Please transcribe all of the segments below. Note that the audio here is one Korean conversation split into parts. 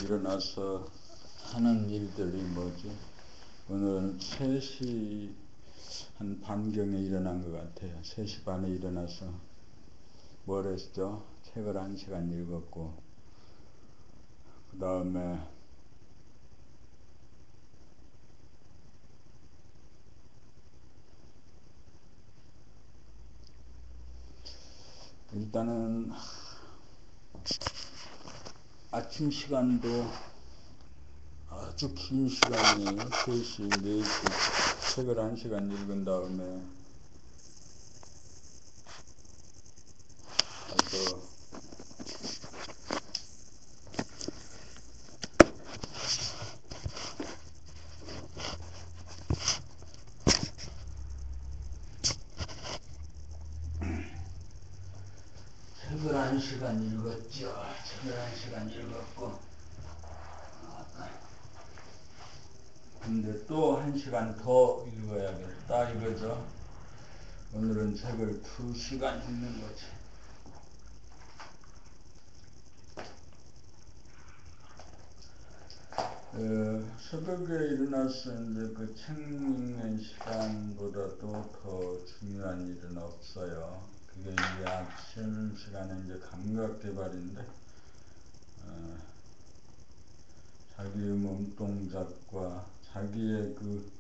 일어나서 하는 일들이 뭐지? 오늘은 3시 한 반경에 일어난 것 같아요. 3시 반에 일어나서 뭘 했죠? 책을 1시간 읽었고, 그 다음에 일단은 아침 시간도 아주 긴 시간이에요. 3시, 4시 책을 1시간 읽은 다음에 가서 책을 1시간 읽었죠. 책을 1시간 읽었고, 근데 또 1시간 더 읽어야겠다 이거죠. 오늘은 책을 2시간 읽는 거지. 새벽에 일어나서 이제 그 책 읽는 시간보다도 더 중요한 일은 없어요. 그게 이제 아침 시간에 이제 감각 개발인데, 자기의 몸 동작과 자기의 그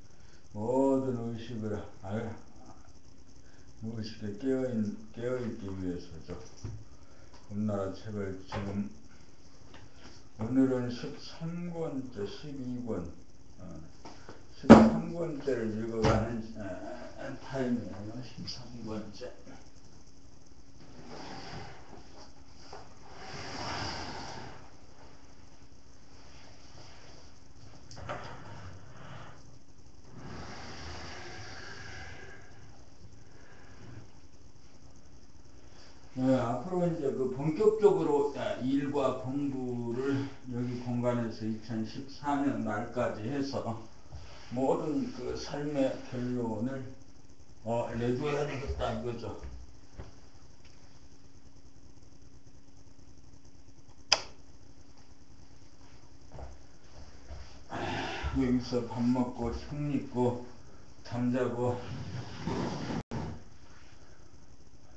모든 의식에 깨어있기 위해서죠. 우리나라 책을 지금 오늘은 13권째, 12권, 13권째를 읽어가는 타임이에요. 13권째. 앞으로 이제 그 본격적으로 일과 공부를 여기 공간에서 2014년 말까지 해서 모든 그 삶의 결론을 내줘야 되겠다 이거죠. 여기서 밥 먹고 책 읽고 잠자고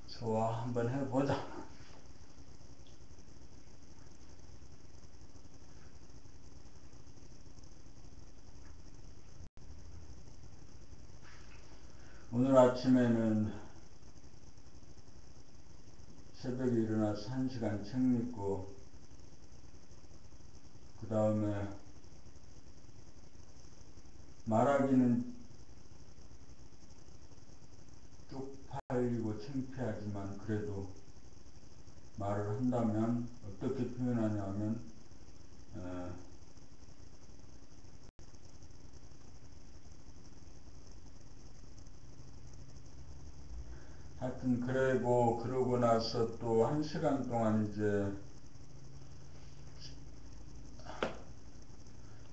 좋아, 한번 해보자. 오늘 아침에는 새벽에 일어나서 1시간 책 읽고, 그 다음에 말하기는 쪽팔리고 창피하지만 그래도 말을 한다면 어떻게 표현하냐면 하여튼 그러고 나서 또 1시간 동안 이제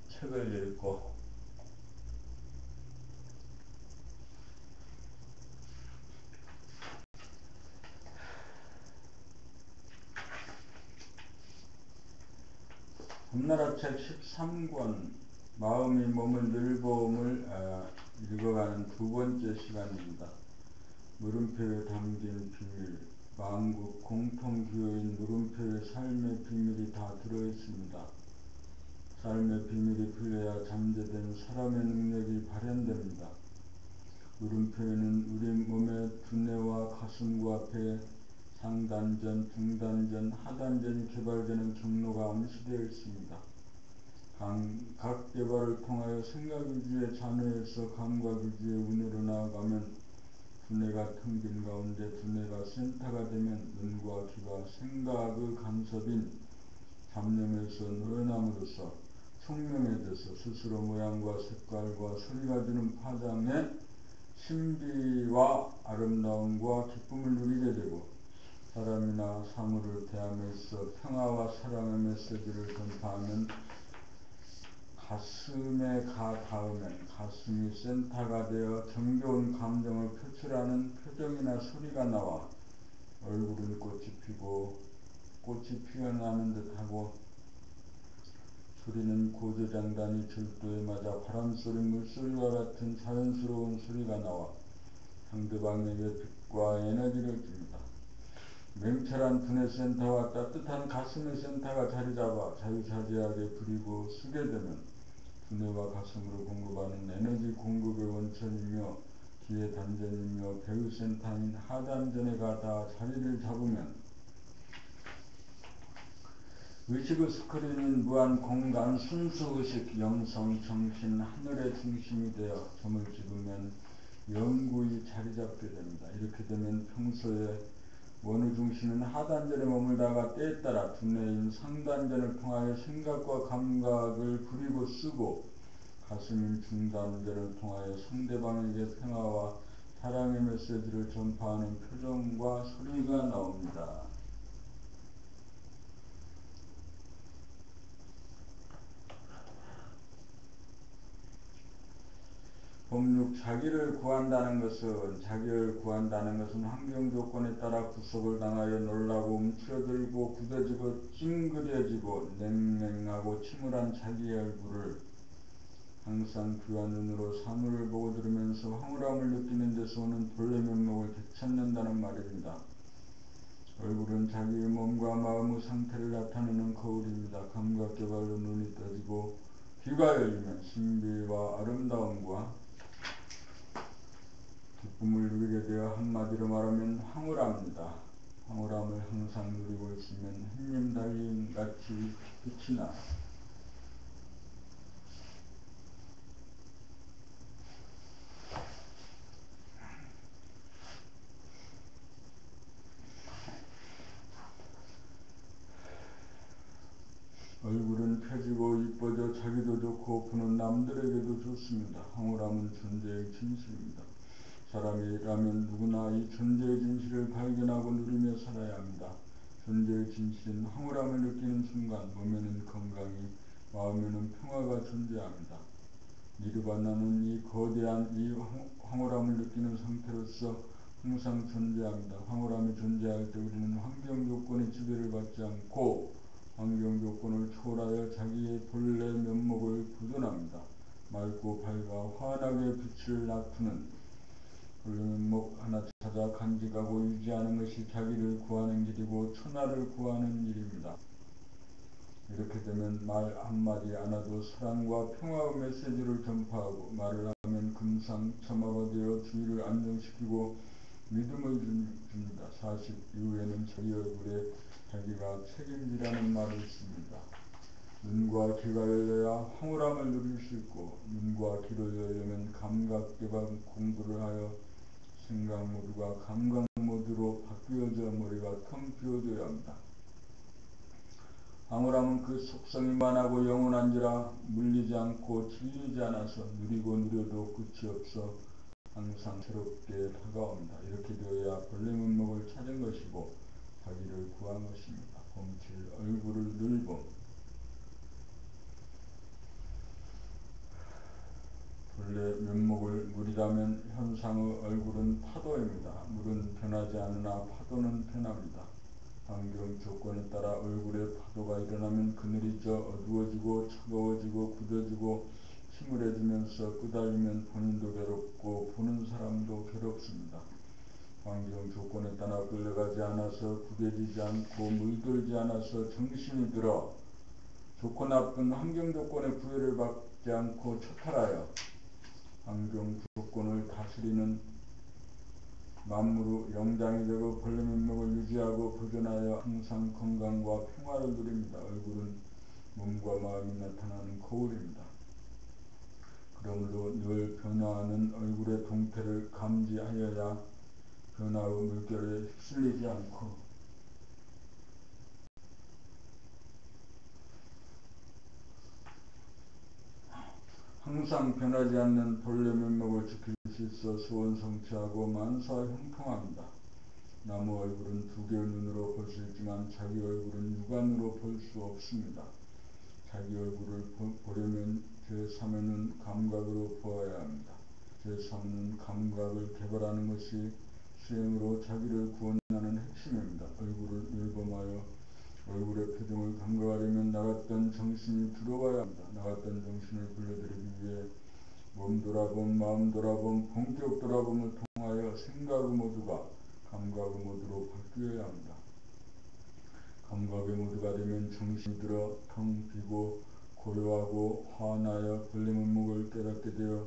책을 읽고, 한나라 책 13권 마음이 몸을 늘봄을 읽어가는 2번째 시간입니다. 물음표에 담긴 비밀, 만국 공통기호인 물음표에 삶의 비밀이 다 들어있습니다. 삶의 비밀이 풀려야 잠재된 사람의 능력이 발현됩니다. 물음표에는 우리 몸의 두뇌와 가슴과 배, 상단전, 중단전, 하단전이 개발되는 경로가 암시되어 있습니다. 감각 개발을 통하여 생각의지의 잔해에서 감각의지의 운으로 나아가면 두뇌가 텅빈 가운데 두뇌가 센터가 되면 눈과 귀가 생각의 간섭인 잡념에서 늘어남으로써 총명해져서 스스로 모양과 색깔과 소리가 주는 파장의 신비와 아름다움과 기쁨을 누리게 되고, 사람이나 사물을 대함에서 평화와 사랑의 메시지를 전파하면 가슴에 닿으면 가슴이 센터가 되어 정겨운 감정을 표출하는 표정이나 소리가 나와 얼굴은 꽃이 피고 꽃이 피어나는 듯하고 소리는 고조장단이 절도에 맞아 바람소리 물소리와 같은 자연스러운 소리가 나와 상대방에게 빛과 에너지를 줍니다. 맹철한 두뇌 센터와 따뜻한 가슴의 센터가 자리잡아 자유자재하게 부리고 쓰게 되면 두뇌와 가슴으로 공급하는 에너지 공급의 원천이며 기의 단전이며 배후 센터인 하단전에가 다 자리를 잡으면 의식의 스크린인 무한 공간 순수의식 영성 정신 하늘의 중심이 되어 점을 찍으면 영구히 자리잡게 됩니다. 이렇게 되면 평소에 원의 중심은 하단전에 머물다가 때에 따라 두뇌인 상단전을 통하여 생각과 감각을 부리고 쓰고 가슴인 중단전을 통하여 상대방에게 평화와 사랑의 메시지를 전파하는 표정과 소리가 나옵니다. 법육 자기를 구한다는 것은 환경 조건에 따라 구속을 당하여 놀라고 움츠러들고 굳어지고 찡그려지고 냉랭하고 침울한 자기의 얼굴을 항상 귀와 눈으로 사물을 보고 들으면서 황홀함을 느끼는 데서 오는 본래 면목을 되찾는다는 말입니다. 얼굴은 자기의 몸과 마음의 상태를 나타내는 거울입니다. 감각개발로 눈이 떠지고 귀가 열리면 신비와 아름다움과 기쁨을 누리게 되어 한마디로 말하면 황홀합니다. 황홀함을 항상 누리고 있으면 햇님 달님같이 빛이 나 얼굴은 펴지고 이뻐져 자기도 좋고 보는 남들에게도 좋습니다. 황홀함은 존재의 진실입니다. 사람이라면 누구나 이 존재의 진실을 발견하고 누리며 살아야 합니다. 존재의 진실은 황홀함을 느끼는 순간 몸에는 건강이, 마음에는 평화가 존재합니다. 니르바나는 이 거대한 이 황홀함을 느끼는 상태로서 항상 존재합니다. 황홀함이 존재할 때 우리는 환경 조건의 지배를 받지 않고 환경 조건을 초월하여 자기의 본래 면목을 보존합니다. 맑고 밝아 환하게 빛을 나타내는 본래 면목 하나 찾아 간직하고 유지하는 것이 자기를 구하는 길이고 천하를 구하는 일입니다. 이렇게 되면 말 한마디 안 해도 사랑과 평화의 메시지를 전파하고 말을 하면 금상첨화가 되어 주의를 안정시키고 믿음을 줍니다. 40 이후에는 자기 얼굴에 자기가 책임지라는 말을 씁니다. 눈과 귀가 열려야 황홀함을 누릴 수 있고 눈과 귀를 열려면 감각개발 공부를 하여 생각 모드가 감각 모드로 바뀌어져 머리가 텅 비어져야 합니다. 황홀함은 그 속성이 만하고 영원한지라 물리지 않고 질리지 않아서 누리고 누려도 끝이 없어 항상 새롭게 다가옵니다. 이렇게 되어야 본래 면목을 찾은 것이고 자기를 구한 것입니다. 07 얼굴을 늘봄 본래 면목을 물이라면 현상의 얼굴은 파도입니다. 물은 변하지 않으나 파도는 변합니다. 환경 조건에 따라 얼굴에 파도가 일어나면 그늘이 져 어두워지고 차가워지고 굳어지고 침울해지면서 끄달리면 본인도 괴롭고 보는 사람도 괴롭습니다. 환경 조건에 따라 끌려가지 않아서 구겨지지 않고 물들지 않아서 정신이 들어 좋고 나쁜 환경 조건의 구애를 받지 않고 초탈하여 환경 조건을 다스리는 만물의 영장이 되고 본래 면목을 유지하고 보존하여 항상 건강과 평화를 누립니다. 얼굴은 몸과 마음이 나타나는 거울입니다. 그러므로 늘 변화하는 얼굴의 동태를 감지하여야 변화의 물결에 휩쓸리지 않고 항상 변하지 않는 본래 면목을 지킬 수 있어 소원 성취하고 만사 형통합니다. 나무 얼굴은 두 개의 눈으로 볼 수 있지만 자기 얼굴은 육안으로 볼 수 없습니다. 자기 얼굴을 보려면 제3의 눈 감각으로 보아야 합니다. 제3의 눈 감각을 개발하는 것이 수행으로 자기를 구원하는 핵심입니다. 얼굴을 늘범하여 얼굴의 표정을 감각하려면 나갔던 정신이 들어와야 합니다. 나갔던 정신을 불러들이기 위해 몸 돌아봄, 마음 돌아봄, 본격 돌아봄을 통하여 생각의 모두가 감각의 모두로 바뀌어야 합니다. 감각의 모두가 되면 정신이 들어 텅 비고 고요하고 환하여 권리면목을 깨닫게 되어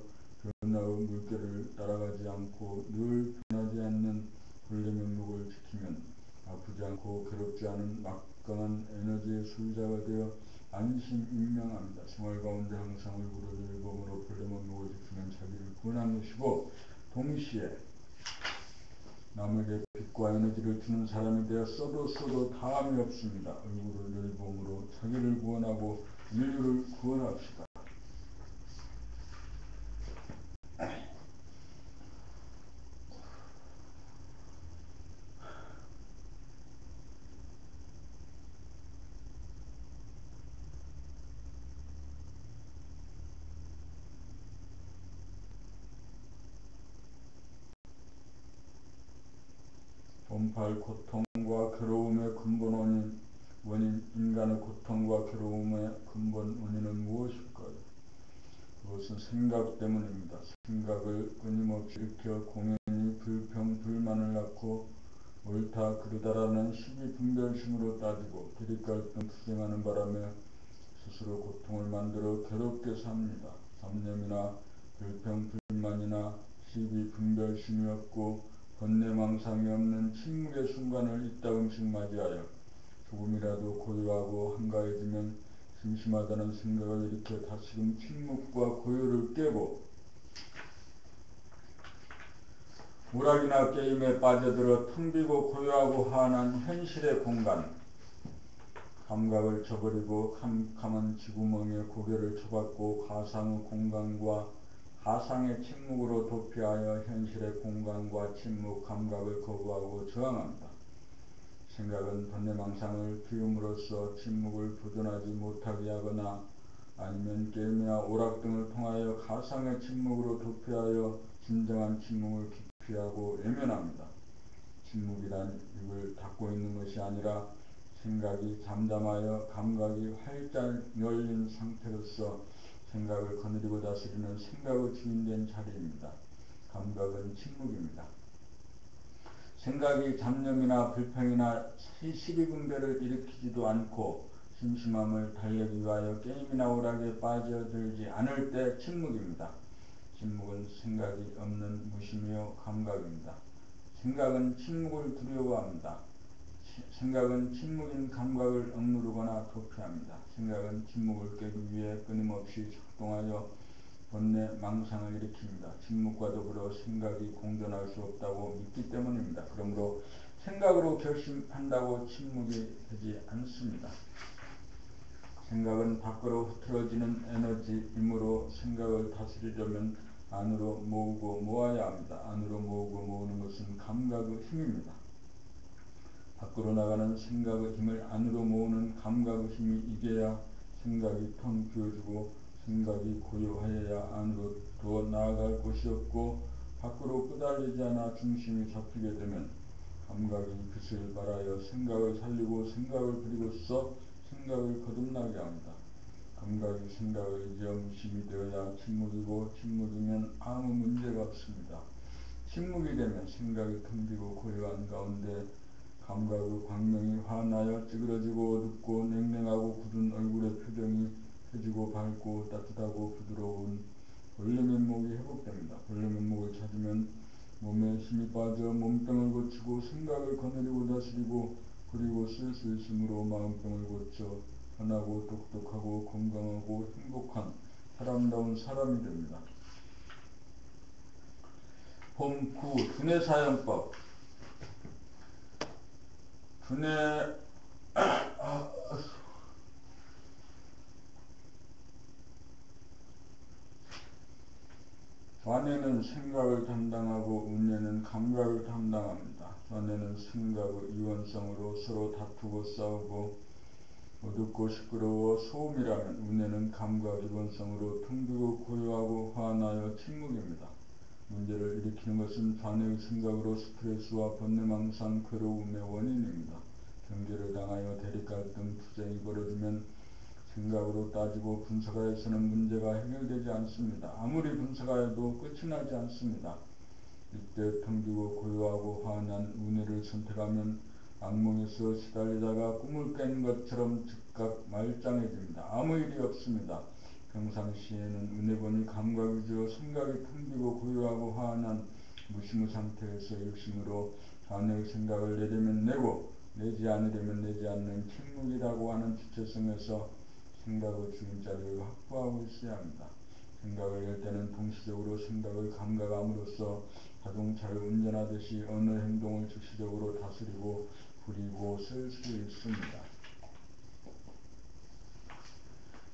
변화의 물결을 따라가지 않고 늘 변하지 않는 권리면목을 지키면 아프지 않고 괴롭지 않은 막강한 에너지의 소유자가 되어 안심인명합니다. 생활 가운데 항상 얼굴을 일범으로 권리면목을 지키면 자기를 구원하는 것이고 동시에 남에게 빛과 에너지를 주는 사람이 되어 써도 다함이 없습니다. 얼굴을 늘봄으로 자기를 구원하고 인류를 구원합시다. 본팔 고통과 괴로움의 근본 원인 인간의 고통과 괴로움의 근본 원인은 무엇일까요? 그것은 생각 때문입니다. 생각을 끊임없이 일으켜 공연히 불평, 불만을 낳고 옳다 그르다라는 시비분별심으로 따지고 대립갈등 투쟁하는 바람에 스스로 고통을 만들어 괴롭게 삽니다. 잡념이나 불평, 불만이나 시비분별심이 없고 번뇌망상이 없는 침묵의 순간을 이따금씩 맞이하여 조금이라도 고요하고 한가해지면 심심하다는 생각을 일으켜 다시금 침묵과 고요를 깨고 오락이나 게임에 빠져들어 텅 비고 고요하고 환한 현실의 공간, 감각을 저버리고 캄캄한 지구멍에 고개를 쳐박고 가상의 공간과 가상의 침묵으로 도피하여 현실의 공간과 침묵, 감각을 거부하고 저항합니다. 생각은 번뇌망상을 피움으로써 침묵을 보존하지 못하게 하거나 아니면 게임이나 오락 등을 통하여 가상의 침묵으로 도피하여 진정한 침묵을 기피하고 외면합니다. 침묵이란 입을 닫고 있는 것이 아니라 생각이 잠잠하여 감각이 활짝 열린 상태로서 생각을 거느리고 다스리는 생각의 주인된 자리입니다. 감각은 침묵입니다. 생각이 잡념이나 불평이나 시비분별을 일으키지도 않고 심심함을 달래기 위하여 게임이나 오락에 빠져들지 않을 때 침묵입니다. 침묵은 생각이 없는 무심이요 감각입니다. 생각은 침묵을 두려워합니다. 생각은 침묵인 감각을 억누르거나 도피합니다. 생각은 침묵을 깨기 위해 끊임없이 작동하여 번뇌 망상을 일으킵니다. 침묵과 더불어 생각이 공존할 수 없다고 믿기 때문입니다. 그러므로 생각으로 결심한다고 침묵이 되지 않습니다. 생각은 밖으로 흐트러지는 에너지이므로 생각을 다스리려면 안으로 모으고 모아야 합니다. 안으로 모으고 모으는 것은 감각의 힘입니다. 밖으로 나가는 생각의 힘을 안으로 모으는 감각의 힘이 이겨야 생각이 텅 비어지고 생각이 고요하여야 안으로 더 나아갈 곳이 없고 밖으로 끄달리지 않아 중심이 잡히게 되면 감각이 빛을 발하여 생각을 살리고 생각을 부리고서 생각을 거듭나게 합니다. 감각이 생각을 이겨 무심이 되어야 침묵이고 침묵이면 아무 문제가 없습니다. 침묵이 되면 생각이 텅 비고 고요한 가운데 감각의 광명이 환하여 찌그러지고 어둡고 냉랭하고 굳은 얼굴의 표정이 펴지고 밝고 따뜻하고 부드러운 권리면목이 회복됩니다. 권리면목을 찾으면 몸에 힘이 빠져 몸병을 고치고 생각을 거느리고 다스리고 그리고 쓸 수 있으므로 마음병을 고쳐 편하고 똑똑하고 건강하고 행복한 사람다운 사람이 됩니다. 봄 9. 두뇌사용법. 좌뇌는 생각을 담당하고 우뇌는 감각을 담당합니다. 좌뇌는 생각의 이원성으로 서로 다투고 싸우고 어둡고 시끄러워 소음이라면 우뇌는 감각 이원성으로 텅 비고 고요하고 환하여 침묵입니다. 문제를 일으키는 것은 좌뇌의 생각으로 스트레스와 번뇌망상, 괴로움의 원인입니다. 경계를 당하여 대립갈등, 투쟁이 벌어지면 생각으로 따지고 분석하여서는 문제가 해결되지 않습니다. 아무리 분석하여도 끝이 나지 않습니다. 이때 텅비고 고요하고 환한 운해를 선택하면 악몽에서 시달리다가 꿈을 깬 것처럼 즉각 말짱해집니다. 아무 일이 없습니다. 평상시에는 운해본이 감각 위주로 생각이 텅비고 고요하고 환한 무심의 상태에서 욕심으로 자네의 생각을 내려면 내고 내지 않으려면 내지 않는 침묵이라고 하는 주체성에서 생각의 주인자리를 확보하고 있어야 합니다. 생각을 낼 때는 동시적으로 생각을 감각함으로써 자동차를 운전하듯이 어느 행동을 즉시적으로 다스리고 부리고 쓸 수 있습니다.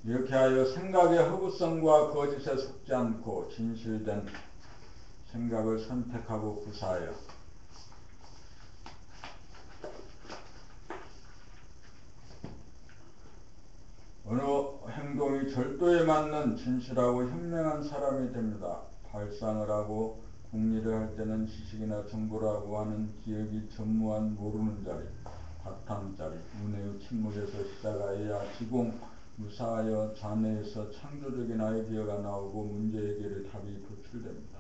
이렇게 하여 생각의 허구성과 거짓에 속지 않고 진실된 생각을 선택하고 구사하여 어느 행동이 절도에 맞는 진실하고 현명한 사람이 됩니다. 발상을 하고 궁리를 할 때는 지식이나 정보라고 하는 기억이 전무한 모르는 자리, 바탕자리, 운해의 침묵에서 시작하여야 지공, 무사하여 좌뇌에서 창조적인 아이디어가 나오고 문제 해결의 답이 도출됩니다.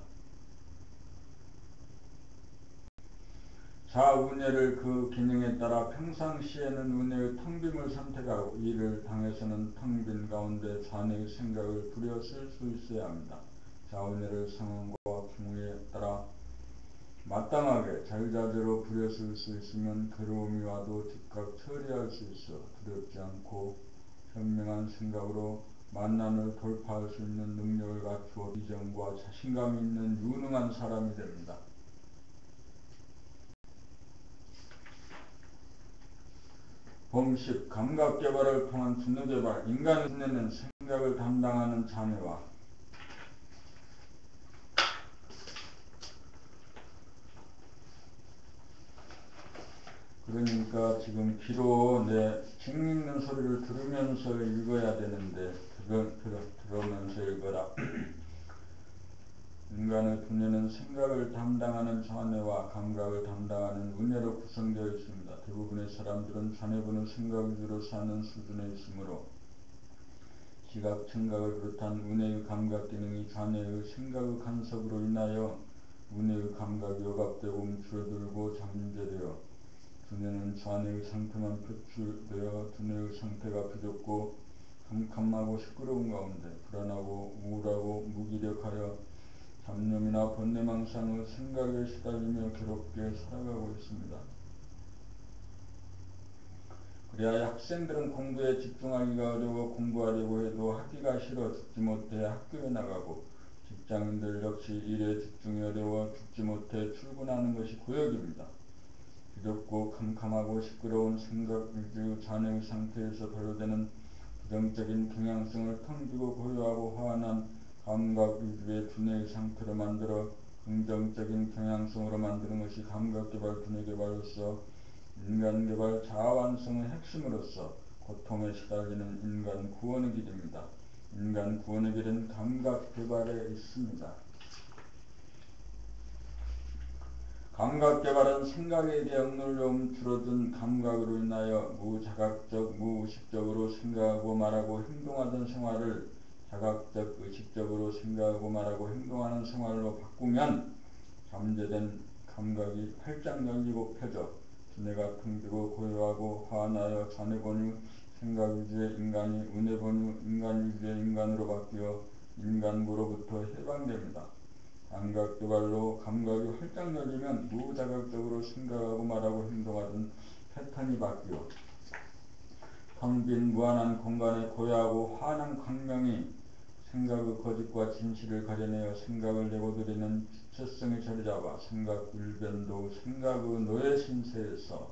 자운해를 그 기능에 따라 평상시에는 운해의 텅빔을 선택하고 이를 당해서는 텅 빈 가운데 좌뇌의 생각을 부려 쓸 수 있어야 합니다. 자운해를 상황과 경우에 따라 마땅하게 자유자재로 부려 쓸 수 있으면 괴로움이 와도 즉각 처리할 수 있어 두렵지 않고 현명한 생각으로 만난을 돌파할 수 있는 능력을 갖추어 비전과 자신감 있는 유능한 사람이 됩니다. 범식, 감각개발을 통한 두뇌개발, 인간의 두뇌는 생각을 담당하는 자뇌와 그러니까 지금 귀로 내 책 읽는 소리를 들으면서 읽어야 되는데 들으면서 읽어라. 인간의 두뇌는 생각을 담당하는 좌뇌와 감각을 담당하는 우뇌로 구성되어 있습니다. 대부분의 사람들은 좌뇌부는 생각 위주로 사는 수준에 있으므로 시각, 청각을 비롯한 우뇌의 감각 기능이 좌뇌의 생각의 간섭으로 인하여 우뇌의 감각이 억압되고 줄어들고 잠재되어 두뇌는 좌뇌의 상태만 표출되어 두뇌의 상태가 부족고 캄캄하고 시끄러운 가운데 불안하고 우울하고 무기력하여 잡념이나 번뇌망상의 생각에 시달리며 괴롭게 살아가고 있습니다. 그래야 학생들은 공부에 집중하기가 어려워 공부하려고 해도 하기가 싫어 죽지 못해 학교에 나가고 직장인들 역시 일에 집중이 어려워 죽지 못해 출근하는 것이 고역입니다. 두렵고 캄캄하고 시끄러운 생각 위주의 좌뇌의 상태에서 발효되는 부정적인 경향성을 텅 비고 고요하고 환한 감각 위주의 두뇌의 상태로 만들어 긍정적인 경향성으로 만드는 것이 감각개발, 두뇌개발로서 인간개발, 자아완성의 핵심으로서 고통에 시달리는 인간 구원의 길입니다. 인간 구원의 길은 감각개발에 있습니다. 감각개발은 생각에 대한 억눌려움 줄어든 감각으로 인하여 무자각적, 무의식적으로 생각하고 말하고 행동하던 생활을 자각적, 의식적으로 생각하고 말하고 행동하는 생활로 바꾸면 잠재된 감각이 활짝 열리고 펴져 두뇌가 텅비고 고요하고 환하여 좌뇌본유 생각 위주의 인간이 우뇌본유 인간 위주의 인간으로 바뀌어 인간고로부터 해방됩니다. 감각개발로 감각이 활짝 열리면 무자각적으로 생각하고 말하고 행동하던 패턴이 바뀌어 텅 빈 무한한 공간에 고요하고 환한 광명이 생각의 거짓과 진실을 가려내어 생각을 내고드리는 주체성이 자리잡아 생각 일변도 생각의 노예 신세에서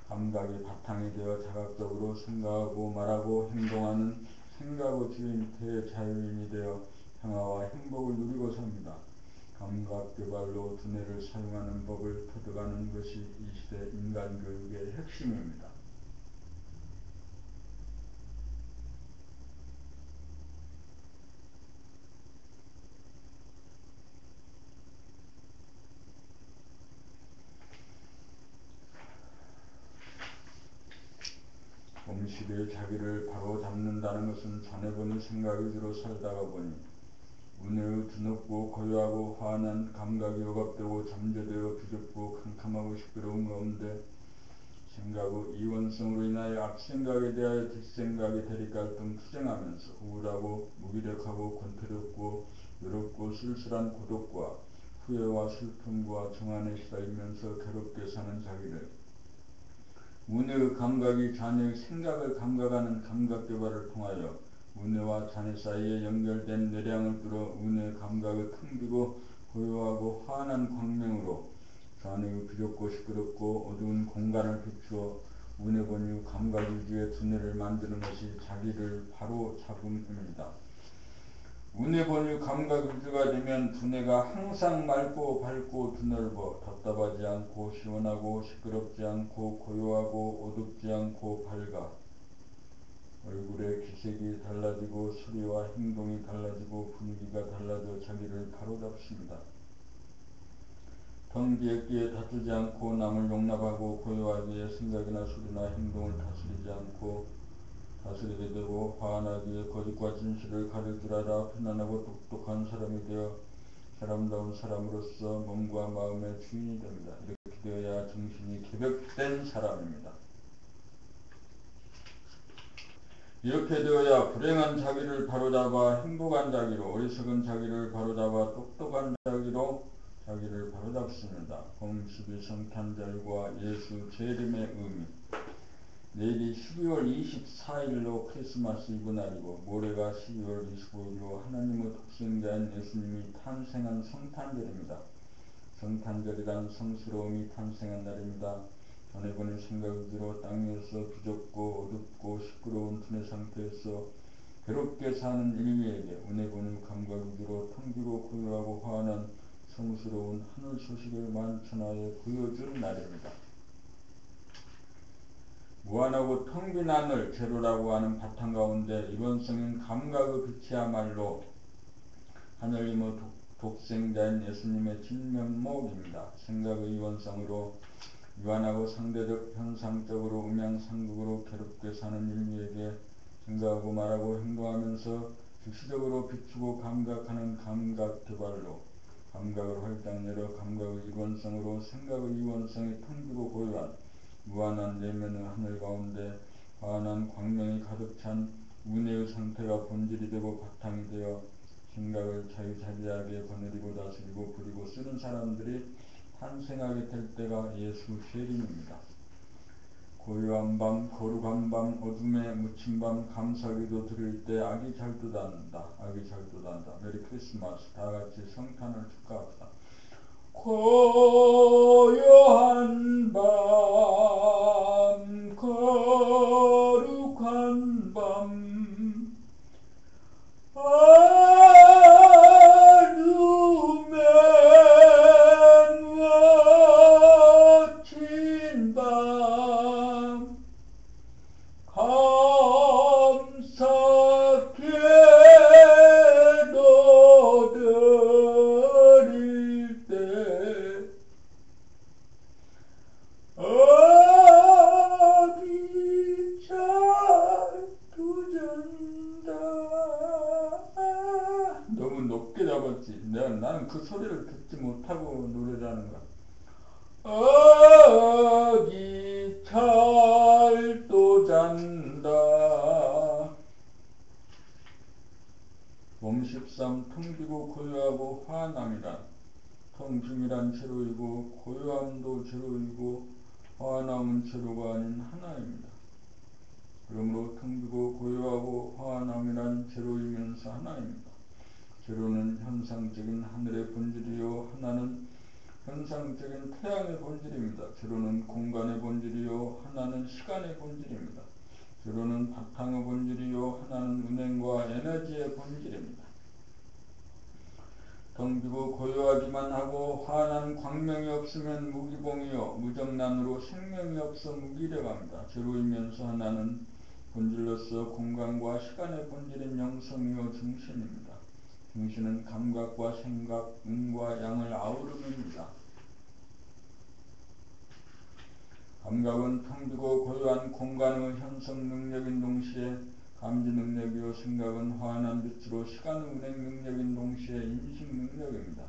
감각이 바탕이 되어 자각적으로 생각하고 말하고 행동하는 생각의 주인 대자유인이 되어 평화와 행복을 누리고 삽니다. 감각개발로 두뇌를 사용하는 법을 터득하는 것이 이 시대 인간교육의 핵심입니다. 시대에 자기를 바로 잡는다는 것은 자네분이 생각이 들어 살다가 보니 운해의 드높고 고요하고 환한 감각이 억압되고 잠재되어 비좁고 캄캄하고 시끄러운 가운데 생각의 이원성으로 인하여 앞생각에 대하여 뒷생각의 대립갈등 투쟁하면서 우울하고 무기력하고 권태롭고 외롭고 쓸쓸한 고독과 후회와 슬픔과 정안에 시달리면서 괴롭게 사는 자기를 운해의 감각이 자네의 생각을 감각하는 감각개발을 통하여 운해와 자네 사이에 연결된 내량을 뚫어 운해의 감각을 텅 비고 고요하고 환한 광명으로 자네의 비좁고 시끄럽고 어두운 공간을 비추어 운해 본유 감각 위주의 두뇌를 만드는 것이 자기를 바로 잡음입니다. 운해 본유 감각 위주가 되면 두뇌가 항상 맑고 밝고 드넓어 답답하지 않고 시원하고 시끄럽지 않고 고요하고 어둡지 않고 밝아 얼굴의 기색이 달라지고 소리와 행동이 달라지고 분위기가 달라져 자기를 바로잡습니다. 텅 비었기에 다투지 않고 남을 용납하고 고요하기에 생각이나 소리나 행동을 다스리지 않고 다스리게 되고 화안하기에 거짓과 진실을 가릴 줄 알아 편안하고 똑똑한 사람이 되어 사람다운 사람으로서 몸과 마음의 주인이 됩니다. 이렇게 되어야 정신이 개벽된 사람입니다. 이렇게 되어야 불행한 자기를 바로잡아 행복한 자기로 어리석은 자기를 바로잡아 똑똑한 자기로 자기를 바로잡습니다. 봄 12성탄절과 예수 재림의 의미 내일이 12월 24일로 크리스마스 이브 날이고 모레가 12월 25일로 하나님의 독생자인 예수님이 탄생한 성탄절입니다. 성탄절이란 성스러움이 탄생한 날입니다. 자네분의 생각 위주로 땅 위에서 비좁고 어둡고 시끄러운 두뇌 상태에서 괴롭게 사는 인류에게 은혜 본유 감각 위주로 텅 비고 고요하고 환한 성스러운 하늘 소식을 만천하에 보여준 날입니다. 무한하고 텅 빈 하늘 제로라고 하는 바탕 가운데 이원성인 감각의 빛이야말로 하늘님의 독생자인 예수님의 진면목입니다. 생각의 이원성으로 유한하고 상대적 현상적으로 음양상극으로 괴롭게 사는 인류에게 생각하고 말하고 행동하면서 즉시적으로 비추고 감각하는 감각개발로 감각을 활짝 열어 감각의 이원성으로 생각의 이원성이 텅 비고 고요한 무한한 내면의 하늘 가운데 환한 광명이 가득 찬 운해의 상태가 본질이 되고 바탕이 되어 생각을 자유자재하게 거느리고 다스리고 부리고 쓰는 사람들이 탄생하게 될 때가 예수 재림입니다. 고요한 밤, 거룩한 밤, 어둠에 묻힌 밤 감사기도 드릴 때 아기 잘 돋아난다. 아기 잘 돋아난다. 메리 크리스마스. 다같이 성탄을 축하합시다. 고요한 밤, 거룩한 밤, 어둠에 묻힌 밤 감사기도 드릴 때 아기 잘 두잔다. 너무 높게 잡았지. 나는 그 소리를 듣지 못하고 노래를 하는 거야. 아기 잘 또 잔다. 봄 13 텅비고 고요하고 환함이란 텅김이란 제로이고 고요함도 제로이고 환함은 제로가 아닌 하나입니다. 그러므로 텅비고 고요하고 환함이란 제로이면서 하나입니다. 제로는 현상적인 하늘의 본질이요 하나는 현상적인 태양의 본질입니다. 제로는 공간의 본질이요 하나는 시간의 본질입니다. 제로는 바탕의 본질이요 하나는 은행과 에너지의 본질입니다. 텅 비고 고요하기만 하고 환한 광명이 없으면 무기봉이요 무정란으로 생명이 없어 무기력합니다. 제로이면서 하나는 본질로서 공간과 시간의 본질인 영성이요 중심입니다. 중심은 감각과 생각, 음과 양을 아우름입니다. 감각은 텅 비고 고요한 공간의 현성 능력인 동시에 감지 능력이요 생각은 환한 빛으로 시간의 운행 능력인 동시에 인식 능력입니다.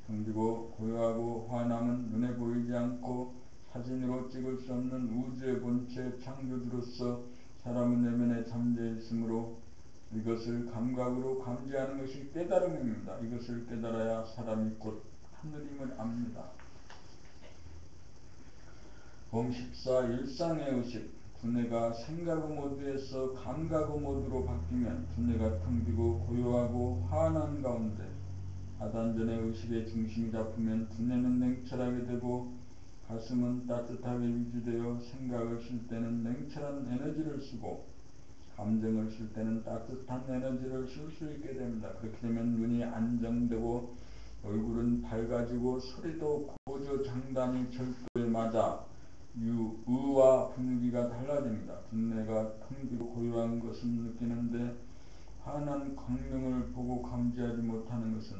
텅 비고 고요하고 환함은 눈에 보이지 않고 사진으로 찍을 수 없는 우주의 본체 창조주로서 사람의 내면에 잠재 있으므로 이것을 감각으로 감지하는 것이 깨달음입니다. 이것을 깨달아야 사람이 곧 하늘임을 압니다. 봄 14. 일상의 의식. 두뇌가 생각의 모드에서 감각의 모드로 바뀌면 두뇌가 텅 비고 고요하고 환한 가운데 하단전의 의식의 중심이 잡히면 두뇌는 냉철하게 되고 가슴은 따뜻하게 유지되어 생각을 쓸 때는 냉철한 에너지를 쓰고 감정을 쓸 때는 따뜻한 에너지를 쓸 수 있게 됩니다. 그렇게 되면 눈이 안정되고 얼굴은 밝아지고 소리도 고조장단이 절도에 맞아 의와 분위기가 달라집니다. 두뇌가 텅 비고 고요한 것은 느끼는데 환한 광명을 보고 감지하지 못하는 것은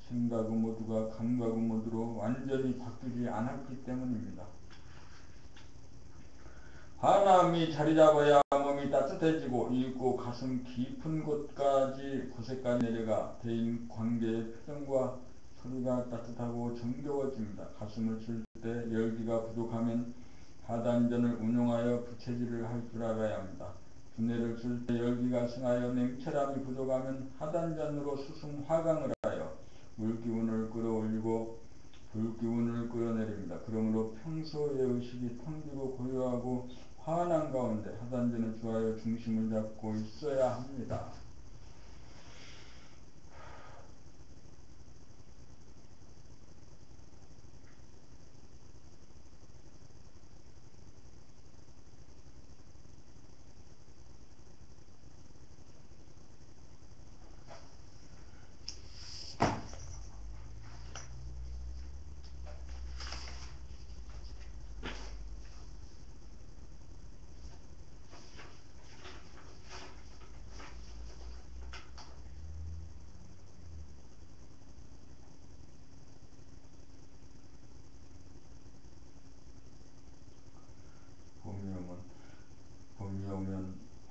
생각의 모두가 감각의 모두로 완전히 바뀌지 않았기 때문입니다. 환함이 자리잡아야 몸이 따뜻해지고 이윽고 가슴 깊은 곳에까지 내려가 대인관계의 표정과 소리가 따뜻하고 정겨워집니다. 가슴을 쓸 때 열기가 부족하면 하단전을 운용하여 부채질을 할 줄 알아야 합니다. 두뇌를 쓸 때 열기가 승하여 냉철함이 부족하면 하단전으로 수승 화강을 하여 물기운을 끌어올리고 불기운을 끌어내립니다. 그러므로 평소의 의식이 텅 비고 고요하고 환한 가운데 하단전에 주하여 중심을 잡고 있어야 합니다.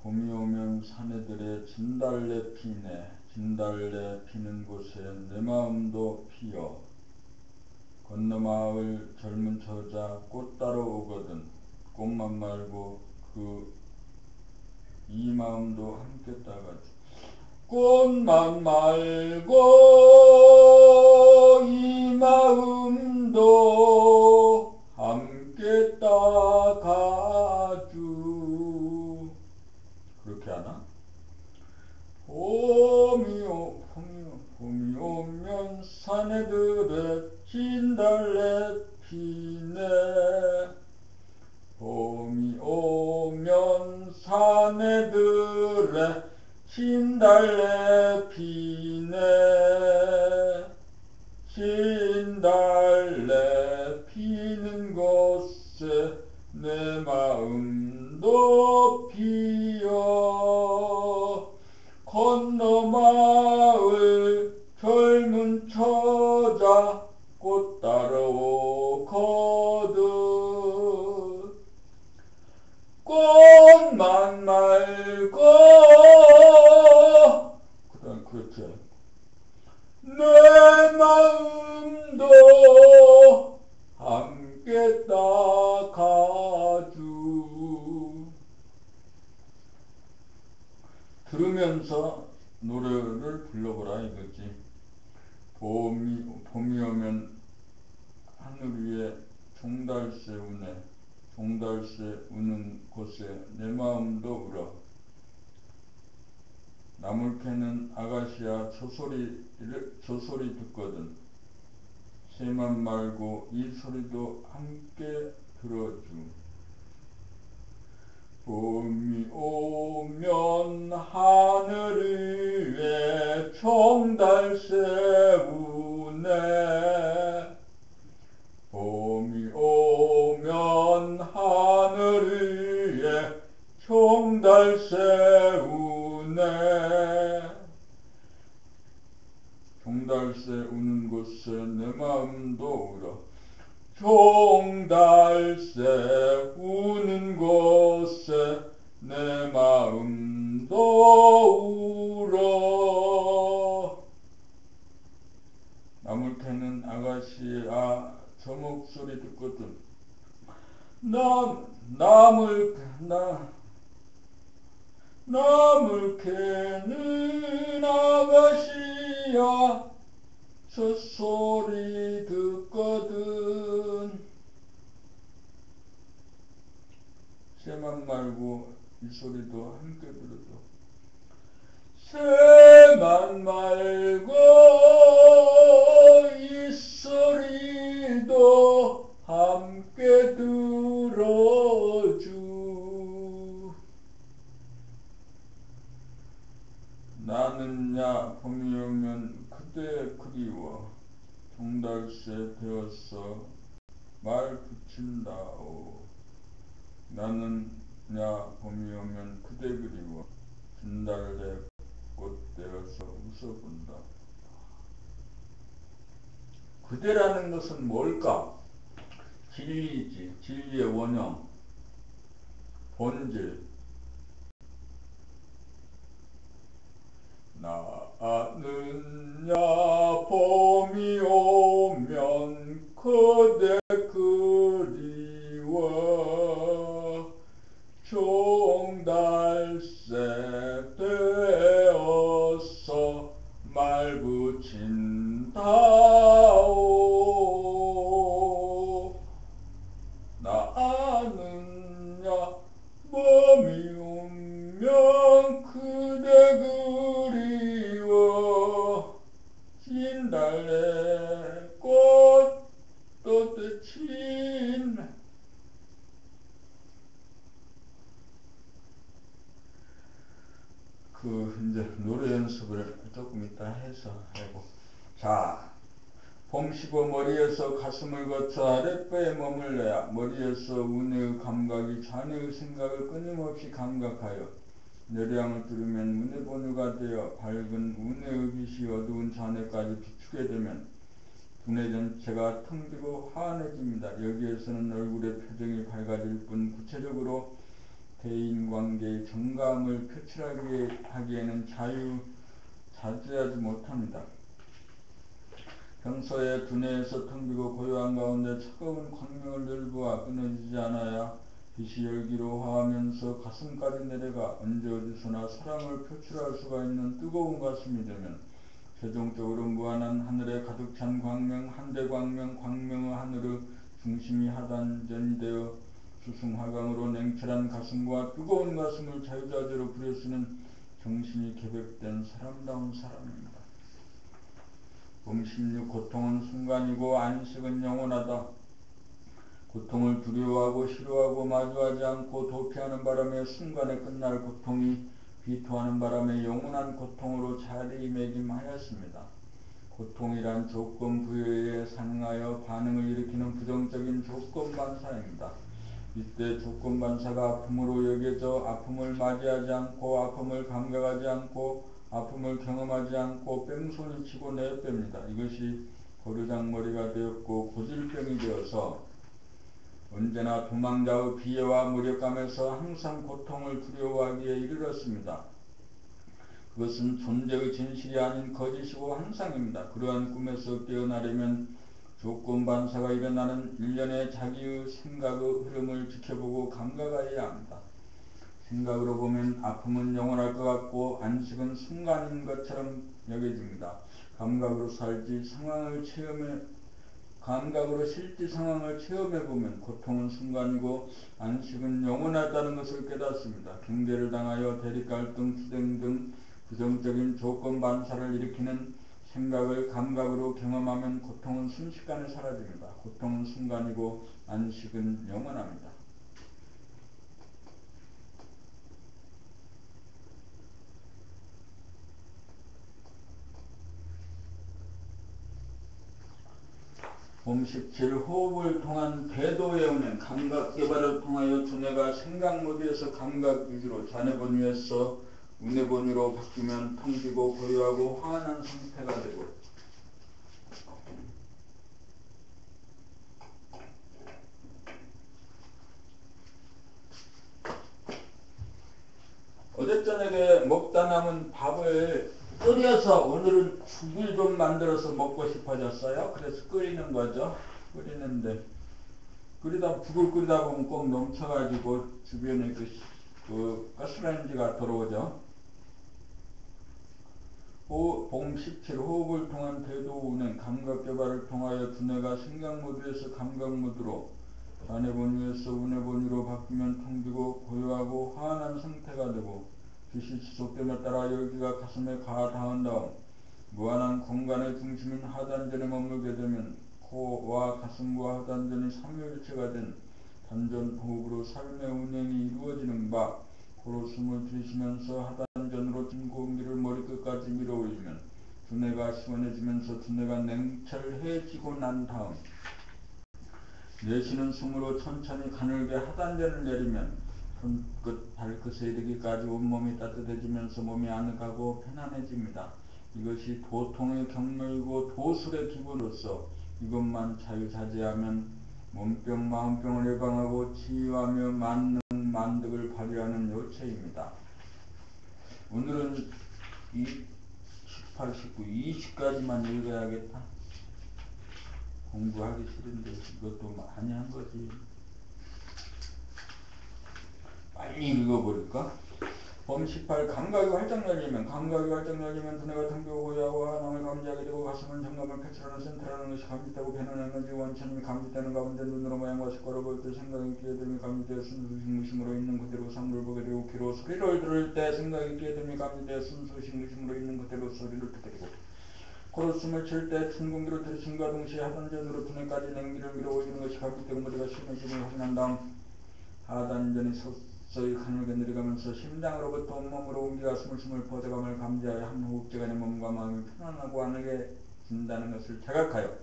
봄이 오면 사내들의 진달래 피네. 진달래 피는 곳에 내 마음도 피어 건너마을 젊은 처자 꽃 따러 오거든. 꽃만 말고 그 이 마음도 함께 따가지. 꽃만 말고 이 마음도 함께 따가주. 그렇게 하나? 봄이 오면 사내들의 진달래 피네. 봄이 오면 사내들의 진달래 피네. 진달래 피는 곳에 내 마음도 피어 건너마을 젊은 처자 꽃 따러 오거든. 꽃만 말고 그다음 그렇지. 내 마음도 함께 따가주. 들으면서 노래를 불러보라 이거지. 봄이 오면 하늘 위에 종달새 우네. 종달새 우는 곳에 내 마음도 울어. 나물 캐는 아가씨야 저 소리 듣거든. 새만 말고 이 소리도 함께 들어주. 봄이 오면 하늘 위에 종달새 우네. 봄이 오면 하늘 위에 종달새 우네. 종달새 우는 곳에 내 마음도 울어. 종달새 우는 곳에 내 마음도 울어. 나물 캐는 아가씨, 저 목소리 듣거든. 나물 캐는 아가씨야, 저 소리 듣거든. 새만 말고 이 소리도 함께 들어줘. 새만 말고 이 소리도 함께 들어주. 나는야 봄이 오면 그대 그리워. 종달새 되어서 말 붙인다오. 나는야 봄이 오면 그대 그리워. 진달래 꽃 되어서 웃어본다. 그대라는 것은 뭘까? 진리지. 진리의 원형, 본질. 나는야 봄이 오면 그대 그리워. 종달새 되어서 말 붙인다오. 나는야 봄이 오면 그대 그리워. 진달래 꽃도 친. 이제 노래 연습을 조금 이따 해서 하고. 자, 봄시고 머리에서 가슴을 거쳐 아랫배에 머물러야 머리에서 운해의 감각이 좌뇌의 생각을 끊임없이 감각하여 내량을 뚫으면 운해본유가 되어 밝은 운해의 빛이 어두운 좌뇌까지 비추게 되면 두뇌 전체가 텅 비고 환해집니다. 여기에서는 얼굴의 표정이 밝아질 뿐 구체적으로 대인관계의 정감을 표출하기에는 자제하지 못합니다. 평소에 두뇌에서 텅 비고 고요한 가운데 차가운 광명을 늘부어 끊어지지 않아야 빛이 열기로 화하면서 가슴까지 내려가 언제 어디서나 사랑을 표출할 수가 있는 뜨거운 가슴이 되면 최종적으로 무한한 하늘에 가득 찬 광명, 한대광명, 광명의 하늘의 중심이 하단전이 되어 수승화강으로 냉철한 가슴과 뜨거운 가슴을 자유자재로 부려쓰는 정신이 개벽된 사람다운 사람입니다. 봄16 고통은 순간이고 안식은 영원하다. 고통을 두려워하고 싫어하고 마주하지 않고 도피하는 바람에 순간에 끝날 고통이 비토하는 바람에 영원한 고통으로 자리매김하였습니다. 고통이란 조건 부여에 상응하여 반응을 일으키는 부정적인 조건반사입니다. 이때 조건반사가 아픔으로 여겨져 아픔을 맞이하지 않고 아픔을 감각하지 않고 아픔을 경험하지 않고 뺑소니 치고 내뺍니다. 이것이 고르장머리가 되었고 고질병이 되어서 언제나 도망자의 비애와 무력감에서 항상 고통을 두려워하기에 이르렀습니다. 그것은 존재의 진실이 아닌 거짓이고 환상입니다. 그러한 꿈에서 깨어나려면 조건반사가 일어나는 일련의 자기의 생각의 흐름을 지켜보고 감각하여야 합니다. 생각으로 보면 아픔은 영원할 것 같고 안식은 순간인 것처럼 여겨집니다. 감각으로 실제 상황을 체험해보면 고통은 순간이고 안식은 영원하다는 것을 깨닫습니다. 경계를 당하여 대립갈등, 투쟁 등 부정적인 조건반사를 일으키는 생각을 감각으로 경험하면 고통은 순식간에 사라집니다. 고통은 순간이고 안식은 영원합니다. 봄 17 호흡을 통한 배도의 운행, 감각개발을 통하여 두뇌가 생각모드에서 감각위주로 좌뇌본유에서 운해본유로 바뀌면 텅비고 고요하고 환한 상태가 되고 어제 저녁에 먹다 남은 밥을 끓여서 오늘은 죽을 좀 만들어서 먹고 싶어졌어요. 그래서 끓이는 거죠. 끓이는데 끓이다 북을 끓이다 보면 꼭 넘쳐가지고 주변에 그 가스레인지가 들어오죠. 봉 17 호흡을 통한 대도 운행 감각 개발을 통하여 두뇌가 생각 모드에서 감각 모드로 좌뇌 본위에서 우뇌 본위로 바뀌면 텅비고 고요하고 환한 상태가 되고 빛이 지속됨에 따라 열기가 가슴에 가닿은 다음 무한한 공간의 중심인 하단전에 머물게 되면 코와 가슴과 하단전이 삼위일체가 된 단전 호흡으로 삶의 운행이 이루어지는 바 코로 숨을 들이쉬면서 하단전으로 진 공기를 머리끝까지 밀어올리면 두뇌가 시원해지면서 두뇌가 냉철해지고 난 다음 내쉬는 숨으로 천천히 가늘게 하단전을 내리면 손끝 발끝에 이르기까지 온몸이 따뜻해지면서 몸이 아늑하고 편안해집니다. 이것이 도통의 경로이고 도술의 기본으로서 이것만 자유자재하면 몸병 마음병을 예방하고 치유하며 만능 만득을 발휘하는 요체입니다. 오늘은 18, 19, 20까지만 읽어야겠다. 공부하기 싫은데 이것도 많이 한 거지. 빨리 읽어버릴까? 범 18 감각이 활짝 열리면 두뇌가 텅비고 고요하고 환함을 감지하게 되고 가슴은 정감을 표출하는 센터라는 것이 감지되고 변하는 에너지 원천이 감지되는 가운데 눈으로 모양과 색깔을 볼 때 생각이 끼어들며 감지되어 순수식 무심으로 있는 그대로 상물을 보게 되고 귀로 소리를 들을 때 생각이 끼어들며 감지되어 순수식 무심으로 있는 그대로 소리를 듣게 되고 코로 숨을 쉴 때 찬 공기를 들이쉼과 동시에 하단전으로 두뇌까지 냉기를 밀어올리는 것이 감지되고 머리가 쉬어짐을 확인한 다음 하단전이 서서히 가늘게 내려가면서 심장으로부터 온몸으로 옮겨가 스물스물 퍼져감을 감지하여 한 호흡제간의 몸과 마음이 편안하고 안하게진다는 것을 자각하여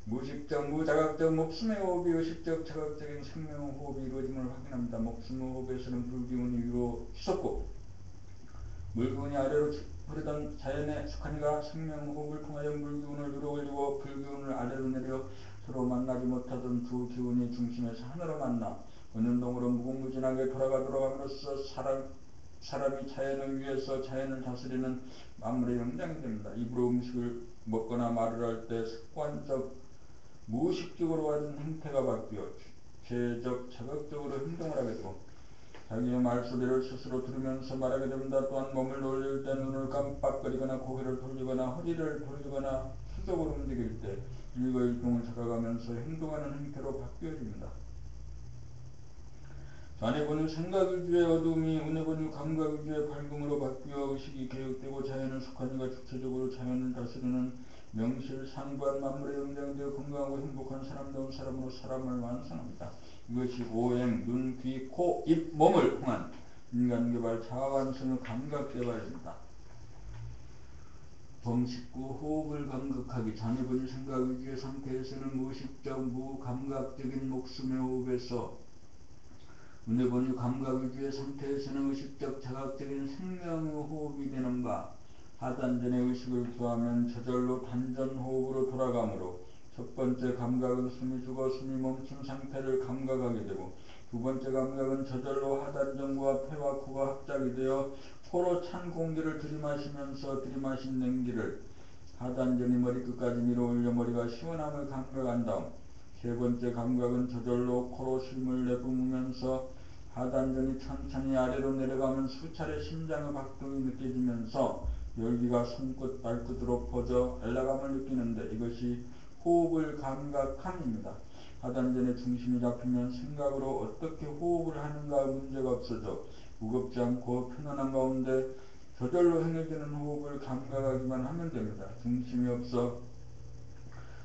무의식적 무자각적 목숨의 호흡이 의식적 자각적인 생명 호흡이 이루어짐을 확인합니다. 목숨 호흡에서는 불기운이 위로 휘솟고 물기운이 아래로 흐르던 자연의 숙한이가 생명 호흡을 통하여 물기운을 위로 올리고 불기운을 아래로 내려 서로 만나지 못하던 두 기운이 중심에서 하늘로 만나 은운동으로 무궁무진하게 돌아감으로써 사람이 자연을 위해서 자연을 다스리는 만물의 영장이 됩니다. 입으로 음식을 먹거나 말을 할 때 습관적 무의식적으로 하는 행태가 바뀌어 죄적 자극적으로 행동을 하게 되고 자기의 말소리를 스스로 들으면서 말하게 됩니다. 또한 몸을 놀릴 때 눈을 깜빡거리거나 고개를 돌리거나 허리를 돌리거나 수적으로 움직일 때 일거일동을 자각하면서 행동하는 행태로 바뀌어집니다. 좌뇌본유 생각위주의 어둠이 우뇌본유 감각위주의 밝음으로 바뀌어 의식이 개혁되고 자연은 숙한이가 주체적으로 자연을 다스리는 명실상부한 만물의 영장되어 건강하고 행복한 사람다운 사람으로 사람을 완성합니다. 이것이 오행, 눈, 귀, 코, 입, 몸을 통한 인간개발, 자아완성의 감각개발입니다. 범 19 호흡을 감각하기 좌뇌본유 생각위주의 상태에서는 무의식적 무감각적인 목숨의 호흡에서 우뇌본유 감각위주의 상태에서는 의식적 자각적인 생명의 호흡이 되는 바 하단전의 의식을 구하면 저절로 단전호흡으로 돌아가므로 첫 번째 감각은 숨이 죽어 숨이 멈춘 상태를 감각하게 되고 두 번째 감각은 저절로 하단전과 폐와 코가 합작이 되어 코로 찬 공기를 들이마시면서 들이마신 냉기를 하단전이 머리끝까지 밀어올려 머리가 시원함을 감각한 다음 세 번째 감각은 저절로 코로 쉼을 내뿜으면서 하단전이 천천히 아래로 내려가면 수차례 심장의 박동이 느껴지면서 열기가 손끝 발끝으로 퍼져 엘라감을 느끼는데 이것이 호흡을 감각함입니다. 하단전의 중심이 잡히면 생각으로 어떻게 호흡을 하는가 문제가 없어져 무겁지 않고 편안한 가운데 저절로 행해지는 호흡을 감각하기만 하면 됩니다. 중심이 없어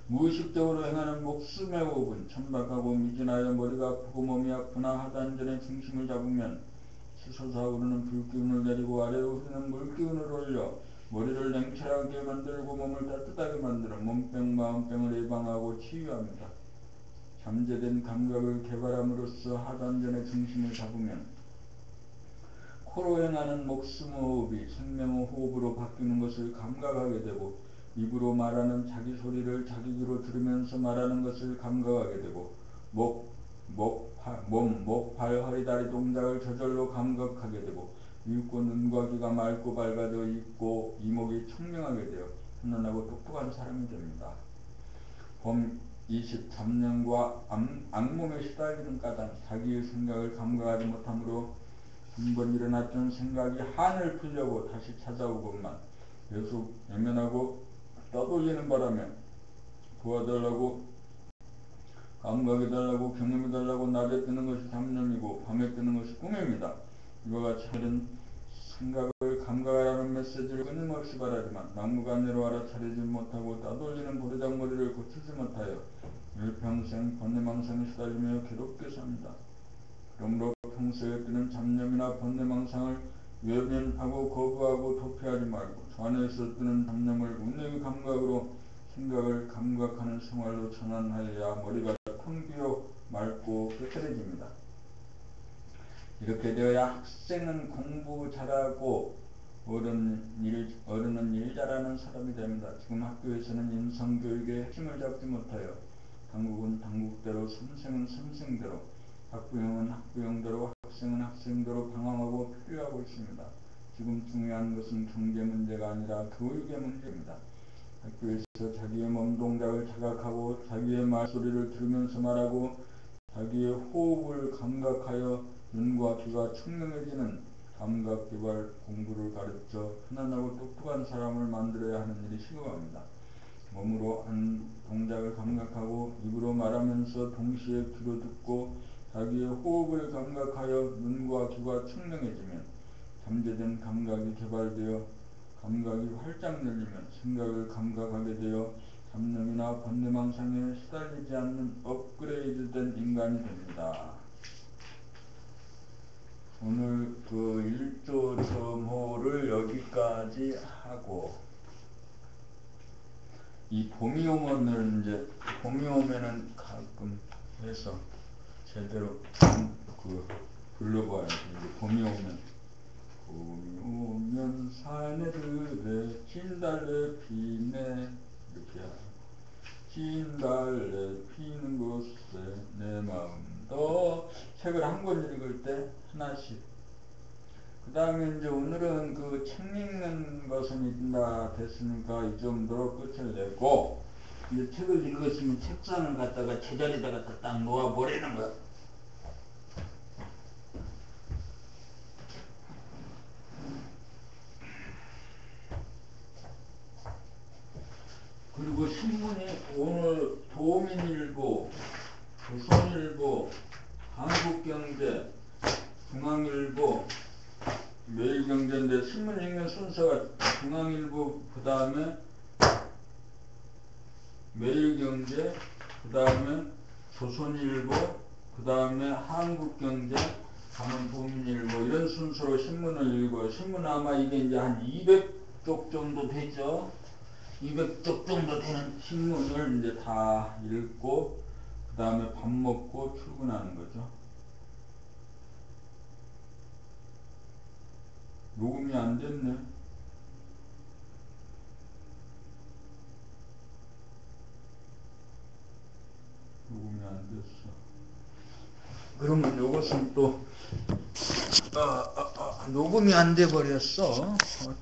무의식적으로 행하는 목숨의 호흡은 천박하고 미진하여 머리가 아프고 몸이 아프나 하단전의 중심을 잡으면 솟아오르는 불기운을 내리고 아래로 흐르는 물기운을 올려 머리를 냉철하게 만들고 몸을 따뜻하게 만들어 몸병 마음병을 예방하고 치유합니다. 잠재된 감각을 개발함으로써 하단전의 중심을 잡으면 코로 행하는 목숨의 호흡이 생명의 호흡으로 바뀌는 것을 감각하게 되고 입으로 말하는 자기 소리를 자기 귀로 들으면서 말하는 것을 감각하게 되고 몸, 목, 발, 허리, 다리 동작을 저절로 감각하게 되고 있고 눈과 귀가 맑고 밝아져 있고 이목이 청명하게 되어 편안하고 똑똑한 사람이 됩니다. 봄 23년과 악몽에 시달리는 까닭 자기의 생각을 감각하지 못함으로 한번 일어났던 생각이 한을 풀려고 다시 찾아오건만 계속 외면하고 떠돌리는 바람에 도와달라고 감각해달라고 경험해달라고 낮에 뜨는 것이 잡념이고 밤에 뜨는 것이 꿈입니다. 이와 같이 하는 생각을 감각하라는 메시지를 끊임없이 바라지만 막무가내로 알아차리지 못하고 따돌리는 버르장머리를 고치지 못하여 일평생 번뇌망상에 시달리며 괴롭게 삽니다. 그러므로 평소에 뜨는 잡념이나 번뇌망상을 외면하고 거부하고 도피하지 말고 저 안에서 뜨는 잡념을 운명의 감각으로 생각을 감각하는 생활로 전환하여야 머리가 텅 비어 맑고 깨끗해집니다. 이렇게 되어야 학생은 공부 잘하고 어른은 일 잘하는 사람이 됩니다. 지금 학교에서는 인성교육의 핵심을 잡지 못하여 당국은 당국대로 선생은 선생대로 학부형은 학부형대로 학생은 학생대로 방황하고 필요하고 있습니다. 지금 중요한 것은 경제 문제가 아니라 교육의 문제입니다. 학교에서 자기의 몸 동작을 자각하고 자기의 말소리를 들으면서 말하고 자기의 호흡을 감각하여 눈과 귀가 청명해지는 감각개발 공부를 가르쳐 편안하고 똑똑한 사람을 만들어야 하는 일이 시급합니다. 몸으로 한 동작을 감각하고 입으로 말하면서 동시에 귀로 듣고 자기의 호흡을 감각하여 눈과 귀가 청명해지면 잠재된 감각이 개발되어 감각이 활짝 열리면 생각을 감각하게 되어 잡념이나 번뇌망상에 시달리지 않는 업그레이드된 인간이 됩니다. 오늘 그 1조 점호를 여기까지 하고 이 봄이 오면은 이제 봄이 오면은 가끔 해서 제대로 불러봐야지. 이제 봄이 오면 사내들의 진달래 피네 이렇게 하고 진달래 피는 곳에 내 마음도 책을 한 권 읽을 때 하나씩. 그 다음에 이제 오늘은 그 책 읽는 것은 있다 됐으니까 이 정도로 끝을 내고 이제 책을 읽었으면 책상을 갖다가 제자리에다가 딱 놓아버리는 거야. 그리고 신문이 오늘 도민일보, 조선일보, 한국경제, 중앙일보, 매일경제인데 신문 읽는 순서가 중앙일보 그 다음에 매일경제 그 다음에 조선일보 그 다음에 한국경제 가면 도민일보 이런 순서로 신문을 읽어요. 신문 아마 이게 이제 한 200쪽 정도 되죠. 200쪽 정도 되는 신문을 이제 다 읽고 그 다음에 밥 먹고 출근하는 거죠. 녹음이 안 됐네. 녹음이 안 됐어. 그러면 이것은 또 녹음이 안 돼 버렸어. 참.